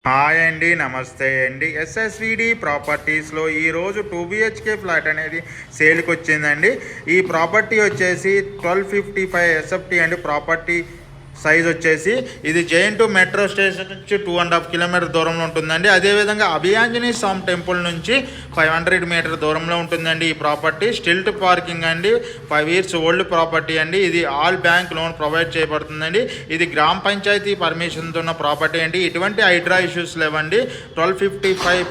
Hi అండి, నమస్తే అండి. ఎస్ఎస్విడి ప్రాపర్టీస్లో ఈరోజు 2 బిహెచ్కే ఫ్లాట్ అనేది సేల్కి వచ్చిందండి. ఈ ప్రాపర్టీ వచ్చేసి 1255 ఎస్ఎఫ్టీ అండి. ప్రాపర్టీ సైజ్ వచ్చేసి ఇది జైన్2 మెట్రో స్టేషన్ నుంచి 2.5 కిలోమీటర్ దూరంలో ఉంటుందండి. అదేవిధంగా అభియాంజనేయ స్వామి టెంపుల్ నుంచి 500 మీటర్ దూరంలో ఉంటుందండి. ఈ ప్రాపర్టీ స్టిల్ట్ పార్కింగ్ అండి. 5 years ఓల్డ్ ప్రాపర్టీ అండి. ఇది ఆల్ బ్యాంక్ లోన్ ప్రొవైడ్ చేయబడుతుందండి. ఇది గ్రామ పంచాయతీ పర్మిషన్తో ఉన్న ప్రాపర్టీ అండి. ఇటువంటి హైడ్రా ఇష్యూస్ లేవండి. 1255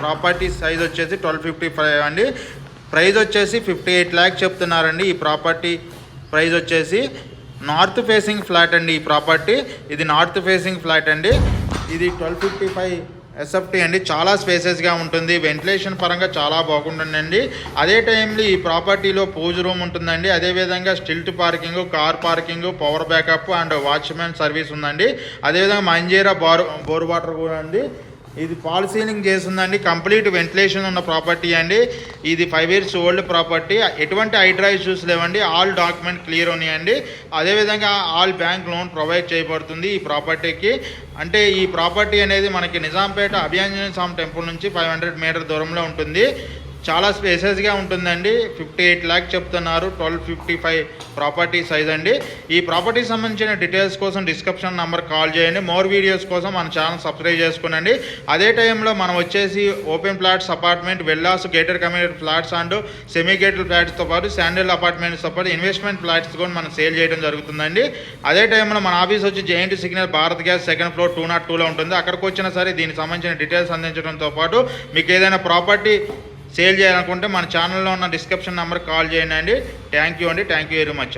ప్రాపర్టీ సైజ్ వచ్చేసి 1255 అండి. ప్రైస్ వచ్చేసి 58 lakhs చెప్తున్నారండి. ఈ ప్రాపర్టీ ప్రైస్ వచ్చేసి నార్త్ ఫేసింగ్ ఫ్లాట్ అండి. ఈ ప్రాపర్టీ ఇది నార్త్ ఫేసింగ్ ఫ్లాట్ అండి. ఇది 1255 ఎస్ఎఫ్టీ అండి. చాలా స్పేసెస్గా ఉంటుంది. వెంటిలేషన్ పరంగా చాలా బాగుంటుందండి. అదే టైంలో ఈ ప్రాపర్టీలో పూజ రూమ్ ఉంటుందండి. అదేవిధంగా stilt parking, car parking, power backup and watchman service ఉందండి. అదేవిధంగా మంజీరా బోర్ వాటర్ కూడా అండి. ఇది ఫాల్ సీలింగ్ చేస్తుందండి. కంప్లీట్ వెంటిలేషన్ ఉన్న ప్రాపర్టీ అండి. ఇది 5 years ఓల్డ్ ప్రాపర్టీ. ఎటువంటి హైడ్రా ఇష్యూస్ లేవండి. ఆల్ డాక్యుమెంట్ క్లియర్ ఉన్నాయండి. అదేవిధంగా ఆల్ బ్యాంక్ లోన్ ప్రొవైడ్ చేయబడుతుంది ఈ ప్రాపర్టీకి. అంటే ఈ ప్రాపర్టీ అనేది మనకి నిజాంపేట అభియాంజనేయ స్వామి టెంపుల్ నుంచి 500 మీటర్ దూరంలో ఉంటుంది. చాలా స్పేసెస్గా ఉంటుందండి. 58 lakhs చెప్తున్నారు. 1255 ప్రాపర్టీ సైజ్ అండి. ఈ ప్రాపర్టీ సంబంధించిన డీటెయిల్స్ కోసం డిస్క్రిప్షన్ నెంబర్ కాల్ చేయండి. మోర్ వీడియోస్ కోసం మన ఛానల్ సబ్స్క్రైబ్ చేసుకోనండి. అదే టైంలో మనం వచ్చేసి open plots, apartment, villas, gated community flats and semi gated ఫ్లాట్స్తో పాటు శాండిల్ అపార్ట్మెంట్స్తో పాటు ఇన్వెస్ట్మెంట్ ఫ్లాట్స్ కూడా మనం సేల్ చేయడం జరుగుతుందండి. అదే టైంలో మన ఆఫీస్ వచ్చి giant signal Bharat gas 2nd floor 202లో ఉంటుంది. అక్కడికి వచ్చినా సరే దీనికి సంబంధించిన డీటెయిల్స్ అందించడంతో పాటు మీకు ఏదైనా ప్రాపర్టీ సేల్ చేయాలనుకుంటే మన ఛానల్లో ఉన్న డిస్క్రిప్షన్ నెంబర్ కాల్ చేయండి అండి. థ్యాంక్ యూ అండి. Thank you very much.